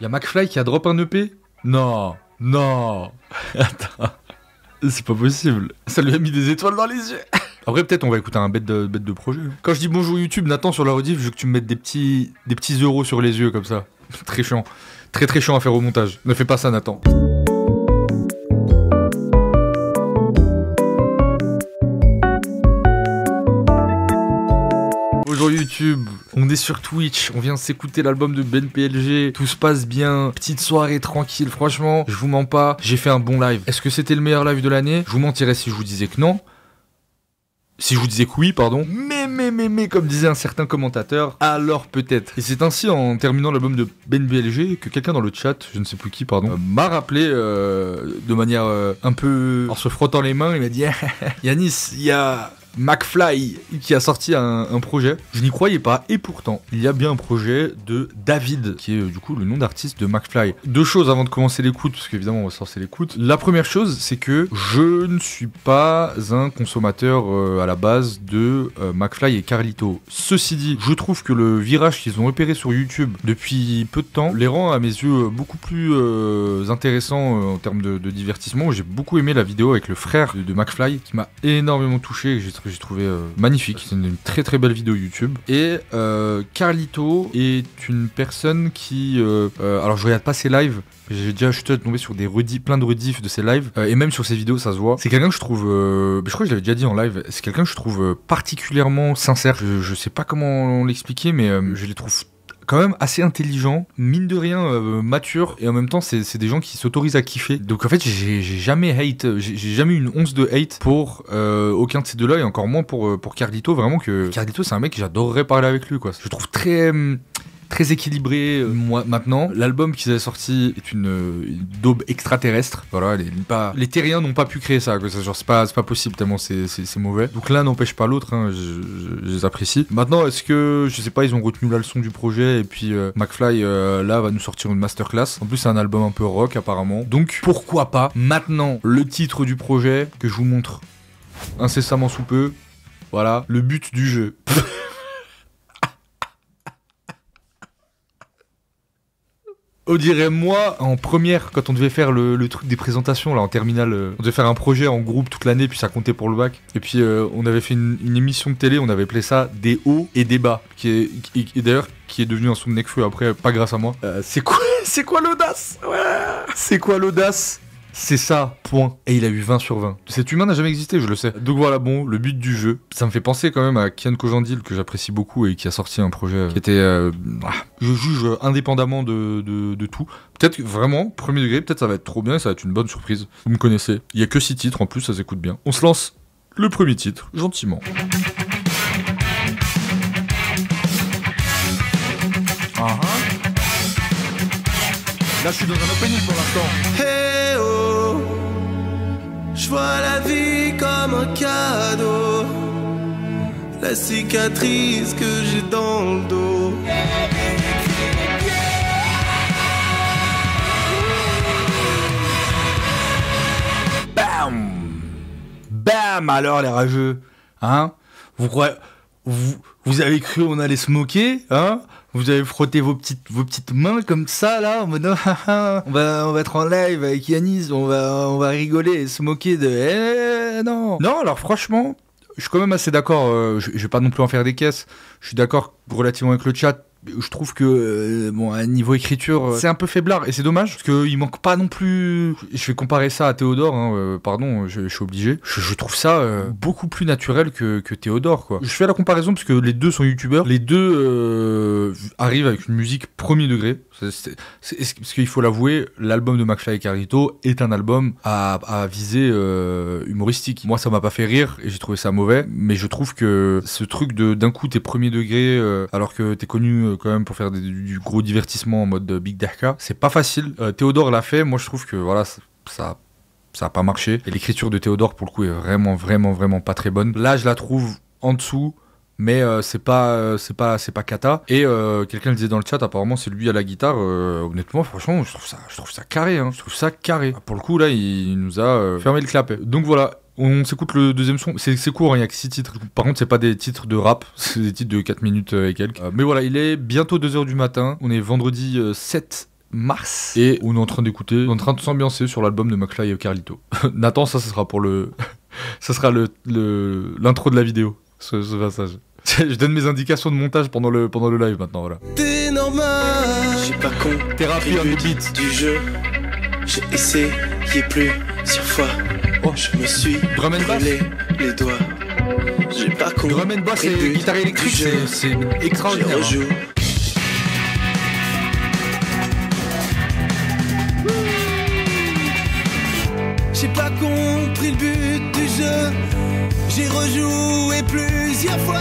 Y'a McFly qui a drop un EP? Non, non. Attends, c'est pas possible. Ça lui a mis des étoiles dans les yeux. Après, peut-être on va écouter un bête de projet. Quand je dis bonjour YouTube, Nathan, sur la rediff, je veux que tu me mettes des petits euros sur les yeux comme ça. Très chiant. Très très chiant à faire au montage. Ne fais pas ça, Nathan. Bonjour YouTube, on est sur Twitch, on vient de s'écouter l'album de Ben PLG, tout se passe bien, petite soirée tranquille, franchement, je vous mens pas, j'ai fait un bon live. Est-ce que c'était le meilleur live de l'année? Je vous mentirais si je vous disais que non. Si je vous disais que oui, pardon. Mais, comme disait un certain commentateur, alors peut-être. Et c'est ainsi, en terminant l'album de Ben PLG, que quelqu'un dans le chat, je ne sais plus qui, pardon, m'a rappelé de manière un peu... en se frottant les mains, il m'a dit « Yanis, il y a... McFly qui a sorti un projet, je n'y croyais pas, et pourtant il y a bien un projet de David qui est du coup le nom d'artiste de McFly. Deux choses avant de commencer l'écoute, parce qu'évidemment on va se lancer l'écoute. La première chose, c'est que je ne suis pas un consommateur à la base de McFly et Carlito. Ceci dit, je trouve que le virage qu'ils ont opéré sur YouTube depuis peu de temps les rend à mes yeux beaucoup plus intéressants en termes de divertissement. J'ai beaucoup aimé la vidéo avec le frère de McFly qui m'a énormément touché et que j'ai trouvé magnifique. C'est une très très belle vidéo YouTube. Et Carlito est une personne qui... alors je regarde pas ses lives, j'ai déjà chuté tombé sur des plein de rediffs de ses lives, et même sur ses vidéos ça se voit. C'est quelqu'un que je trouve... je crois que je l'avais déjà dit en live, c'est quelqu'un que je trouve particulièrement sincère. Je sais pas comment l'expliquer, mais je les trouve quand même assez intelligent, mine de rien mature, et en même temps c'est des gens qui s'autorisent à kiffer. Donc en fait j'ai jamais eu une once de hate pour aucun de ces deux-là, et encore moins pour Carlito. Vraiment que Carlito c'est un mec que j'adorerais parler avec lui, quoi. Je trouve très équilibré. Moi maintenant, l'album qu'ils avaient sorti est une daube extraterrestre. Voilà, les terriens n'ont pas pu créer ça, quoi. Genre c'est pas possible tellement c'est mauvais. Donc l'un n'empêche pas l'autre, hein, je les apprécie. Maintenant, est-ce que je sais pas, ils ont retenu la leçon du projet, et puis McFly là va nous sortir une masterclass. En plus c'est un album un peu rock apparemment. Donc pourquoi pas maintenant le titre du projet que je vous montre incessamment sous peu. Voilà, le but du jeu. On dirait moi, en première, quand on devait faire le truc des présentations, là, en terminale, on devait faire un projet en groupe toute l'année, puis ça comptait pour le bac. Et puis, on avait fait une émission de télé, on avait appelé ça Des hauts et des bas, et d'ailleurs, qui est devenu un son de Nekfeu après, pas grâce à moi. C'est quoi l'audace? Ouais. C'est quoi l'audace? C'est ça, point. Et il a eu 20 sur 20. Cet humain n'a jamais existé, je le sais. Donc voilà, bon, le but du jeu. Ça me fait penser quand même à Kian Kojandil, que j'apprécie beaucoup et qui a sorti un projet qui était... je juge indépendamment de tout. Peut-être vraiment, premier degré, peut-être ça va être trop bien et ça va être une bonne surprise. Vous me connaissez. Il y a que 6 titres, en plus ça s'écoute bien. On se lance le premier titre, gentiment. Là je suis dans un opening pour l'instant. Hey oh, je vois la vie comme un cadeau, la cicatrice que j'ai dans le dos. Bam, bam, alors les rageux, hein? Vous avez cru on allait se moquer, hein? Vous avez frotté vos petites mains comme ça là, en mode on va être en live avec Yanis, on va rigoler et se moquer de non. Non, alors franchement, je suis quand même assez d'accord, je vais pas non plus en faire des caisses. Je suis d'accord relativement avec le chat. Je trouve que bon, à niveau écriture c'est un peu faiblard et c'est dommage parce qu'il manque pas non plus. Je vais comparer ça à Théodore, hein, pardon, je suis obligé. Je trouve ça beaucoup plus naturel que Théodore, quoi. Je fais la comparaison parce que les deux sont youtubeurs, les deux arrivent avec une musique premier degré. Parce qu'il faut l'avouer, l'album de McFly et Carlito est un album à visée humoristique. Moi ça m'a pas fait rire et j'ai trouvé ça mauvais, mais je trouve que ce truc d'un coup t'es premier degré alors que t'es connu quand même pour faire du gros divertissement en mode Big Dahka, c'est pas facile. Théodore l'a fait, moi je trouve que voilà, ça a pas marché. Et l'écriture de Théodore pour le coup est vraiment pas très bonne. Là je la trouve en dessous, mais c'est pas cata. Et quelqu'un le disait dans le chat, apparemment c'est lui à la guitare. Honnêtement, franchement, je trouve ça carré, hein. Je trouve ça carré. Pour le coup là, il nous a fermé le clapet. Donc voilà. On s'écoute le deuxième son, c'est court, hein, il n'y a que 6 titres. Par contre, c'est pas des titres de rap, c'est des titres de 4 minutes et quelques. Mais voilà, il est bientôt 2h du matin, on est vendredi 7 mars. Et on est en train d'écouter, on est en train de s'ambiancer sur l'album de McFly et Carlito. Nathan, ça sera pour le... ça sera l'intro de la vidéo, ce passage. Je donne mes indications de montage pendant le live maintenant, voilà. T'es normal, j'ai pas compris Thérapie le on the but beat. du jeu. J'ai essayé plusieurs fois. Oh, Je me suis drum and bass. brûlé les doigts. J'ai pas compris Drum and bass et guitare électrique, c'est Je extraordinaire. rejoue. J'ai pas compris le but du jeu. J'ai rejoué plusieurs fois.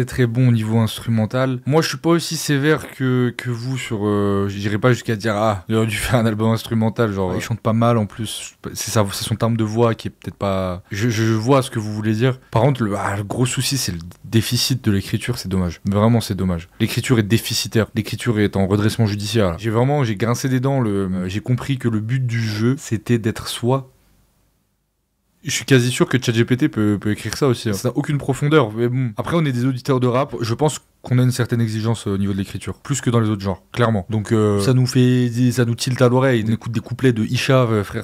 Très bon au niveau instrumental. Moi je suis pas aussi sévère que vous sur j'irai pas jusqu'à dire ah il aurait dû faire un album instrumental, genre il chante pas mal en plus, c'est son timbre de voix qui est peut-être pas, je vois ce que vous voulez dire. Par contre le gros souci c'est le déficit de l'écriture, c'est dommage, vraiment c'est dommage. L'écriture est déficitaire, l'écriture est en redressement judiciaire là. J'ai grincé des dents, j'ai compris que le but du jeu c'était d'être soi. Je suis quasi sûr que ChatGPT peut écrire ça aussi. Hein. Ça n'a aucune profondeur. Mais bon. Après, on est des auditeurs de rap. Je pense qu'on a une certaine exigence au niveau de l'écriture. Plus que dans les autres genres, clairement. Donc, ça nous tilte à l'oreille. On écoute des couplets de Isha, frère,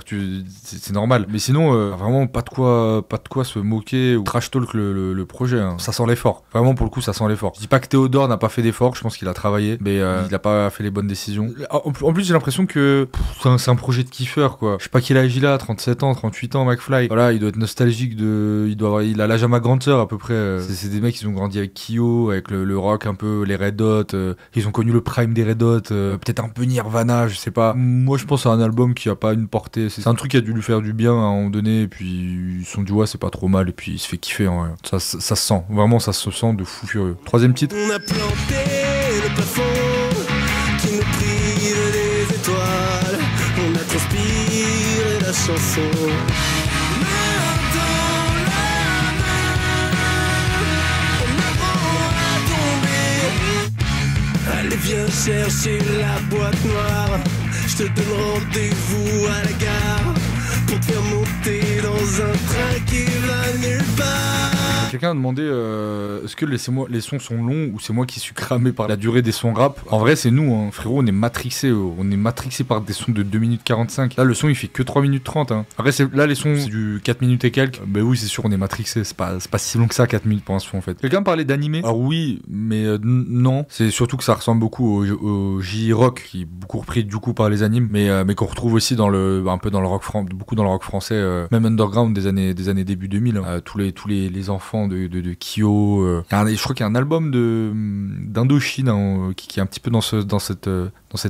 c'est normal. Mais sinon, vraiment, pas de quoi se moquer ou trash talk le projet. Hein. Ça sent l'effort. Vraiment, pour le coup, ça sent l'effort. Je dis pas que Théodore n'a pas fait d'effort. Je pense qu'il a travaillé. Mais il a pas fait les bonnes décisions. En plus, j'ai l'impression que c'est un projet de kiffeur, quoi. Je sais pas quel âge il a, 37 ans, 38 ans, McFly. Voilà, il doit être nostalgique il a l'âge à ma grande sœur à peu près. C'est des mecs qui ont grandi avec Kyo, avec le rock un peu, les Red Hot, ils ont connu le prime des Red Hot, peut-être un peu Nirvana, je sais pas. Moi je pense à un album qui a pas une portée, c'est un truc qui a dû lui faire du bien à un moment donné, et puis son duo c'est pas trop mal, et puis il se fait kiffer, hein. Ça se sent, vraiment ça se sent de fou furieux. Troisième titre. On a planté le plafond qui nous prive des étoiles. On a transpiré la chanson. Allez viens chercher la boîte noire. Je te donne rendez-vous à la gare pour te faire monter dans un train qui va nulle part. Quelqu'un a demandé est-ce que les sons sont longs ou c'est moi qui suis cramé par la durée des sons rap. En vrai c'est nous, hein, frérot, on est matrixé par des sons de 2 minutes 45. Là le son il fait que 3 minutes 30. Hein. Après là les sons c'est du 4 minutes et quelques. Ben oui c'est sûr on est matrixé, c'est pas si long que ça 4 minutes pour un son en fait. Quelqu'un parlait d'animé. Alors oui mais non, c'est surtout que ça ressemble beaucoup au J-Rock qui est beaucoup repris du coup par les animes mais qu'on retrouve aussi un peu dans le rock beaucoup dans le rock français, même underground des années début 2000. Hein. Tous les enfants de Kyo. Je crois qu'il y a un album d'Indochine hein, qui est un petit peu dans cette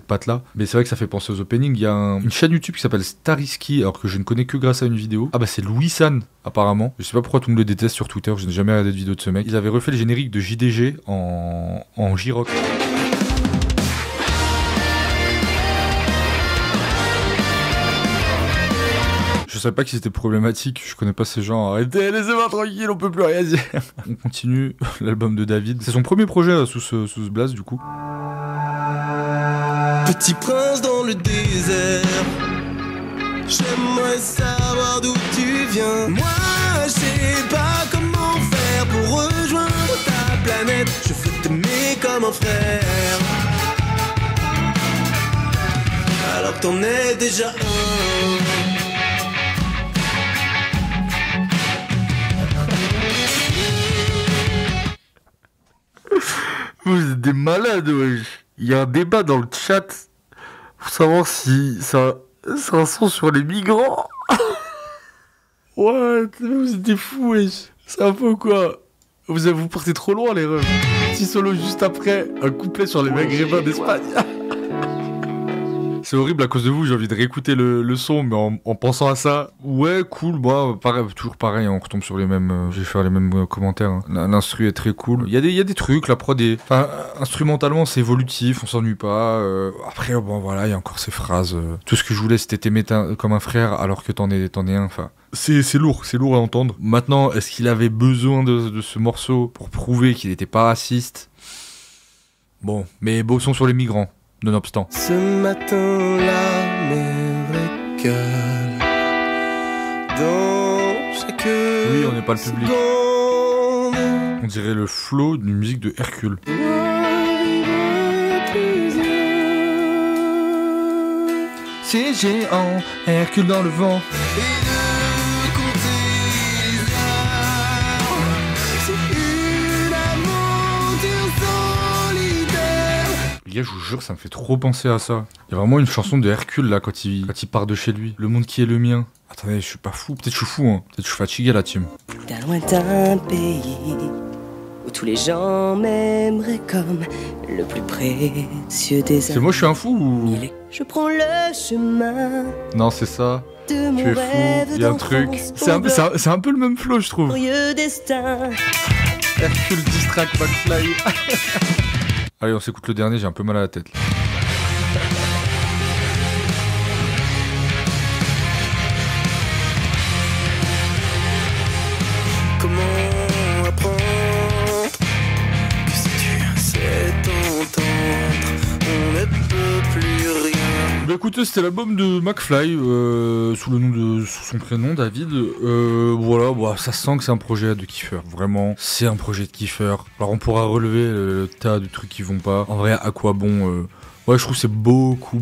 patte-là. Mais c'est vrai que ça fait penser aux openings. Il y a une chaîne YouTube qui s'appelle Stariski, alors que je ne connais que grâce à une vidéo. Ah bah c'est Louis San, apparemment. Je sais pas pourquoi tout le monde le déteste sur Twitter, je n'ai jamais regardé de vidéo de ce mec. Ils avaient refait le générique de JDG en J-Rock. Je savais pas que c'était problématique, je connais pas ces gens. Arrêtez, laissez-moi tranquille, on peut plus rien dire. On continue, l'album de David. C'est son premier projet sous ce blaze du coup. Petit prince dans le désert, j'aimerais savoir d'où tu viens. Moi, je sais pas comment faire pour rejoindre ta planète. Je veux t'aimer comme un frère, alors que t'en es déjà un. Vous êtes des malades, wesh. Il y a un débat dans le chat pour savoir si c'est un son sur les migrants. Ouais, vous êtes des fous, wesh. C'est un peu quoi? Vous partez trop loin, les refs. Petit solo juste après, un couplet sur les maghrébins d'Espagne. C'est horrible à cause de vous, j'ai envie de réécouter le son, mais en pensant à ça, ouais, cool, bah, toujours pareil, on retombe sur les mêmes, je vais faire les mêmes commentaires. Hein. L'instru est très cool. Il y a des trucs, la prod est, enfin, instrumentalement, c'est évolutif, on s'ennuie pas. Après, bon, voilà, il y a encore ces phrases. Tout ce que je voulais, c'était t'aimer comme un frère, alors que t'en es un. Enfin, c'est lourd à entendre. Maintenant, est-ce qu'il avait besoin de ce morceau pour prouver qu'il n'était pas raciste? Bon, mais beau son sur les migrants. Nonobstant. Ce matin-là, mes vrais cœurs dans chaque oui, on n'est pas le public. seconde. On dirait le flow d'une musique de Hercule. C'est géant, Hercule dans le vent. Les gars, je vous jure, ça me fait trop penser à ça. Il y a vraiment une chanson de Hercule là quand il part de chez lui. Le monde qui est le mien. Attendez, je suis pas fou. Peut-être je suis fou, hein. Peut-être je suis fatigué la team. D'un lointain pays où tous les gens m'aimeraient comme le plus précieux des C'est moi, je suis un fou ou... Je prends le chemin Non, c'est ça. de mon Tu es fou, rêve il y a un truc. C'est un peu le même flow, je trouve. glorieux destin. Hercule distract McFly. Allez, on s'écoute le dernier, j'ai un peu mal à la tête. Comment apprendre que si tu sais t'entendre, on ne peut plus rien. Bah écoutez, c'était l'album de McFly, sous son prénom, David. Voilà, bah, ça sent que c'est un projet de kiffeur. Vraiment, c'est un projet de kiffeur. Alors on pourra relever le tas de trucs qui vont pas. En vrai, à quoi bon Ouais, je trouve que c'est beaucoup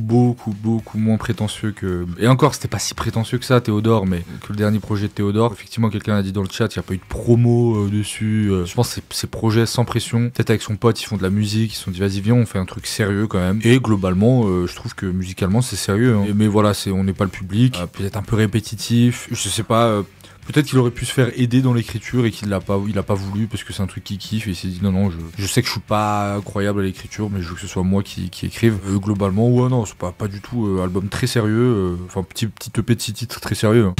moins prétentieux que... Et encore, c'était pas si prétentieux que ça, Théodore, mais que le dernier projet de Théodore. Effectivement, quelqu'un a dit dans le chat, il n'y a pas eu de promo dessus. Je pense que c'est projets sans pression. Peut-être avec son pote, ils font de la musique, ils se sont dit, vas-y, viens, on fait un truc sérieux quand même. Et globalement, je trouve que musicalement, c'est sérieux. Hein. Mais voilà, on n'est pas le public. Peut-être un peu répétitif. Je sais pas... Peut-être qu'il aurait pu se faire aider dans l'écriture et qu'il a pas voulu parce que c'est un truc qu'il kiffe et il s'est dit non, je sais que je suis pas incroyable à l'écriture mais je veux que ce soit moi qui écrive. Globalement, ouais, non, c'est pas du tout album très sérieux, enfin petit EP de 6 titres très sérieux. Hein.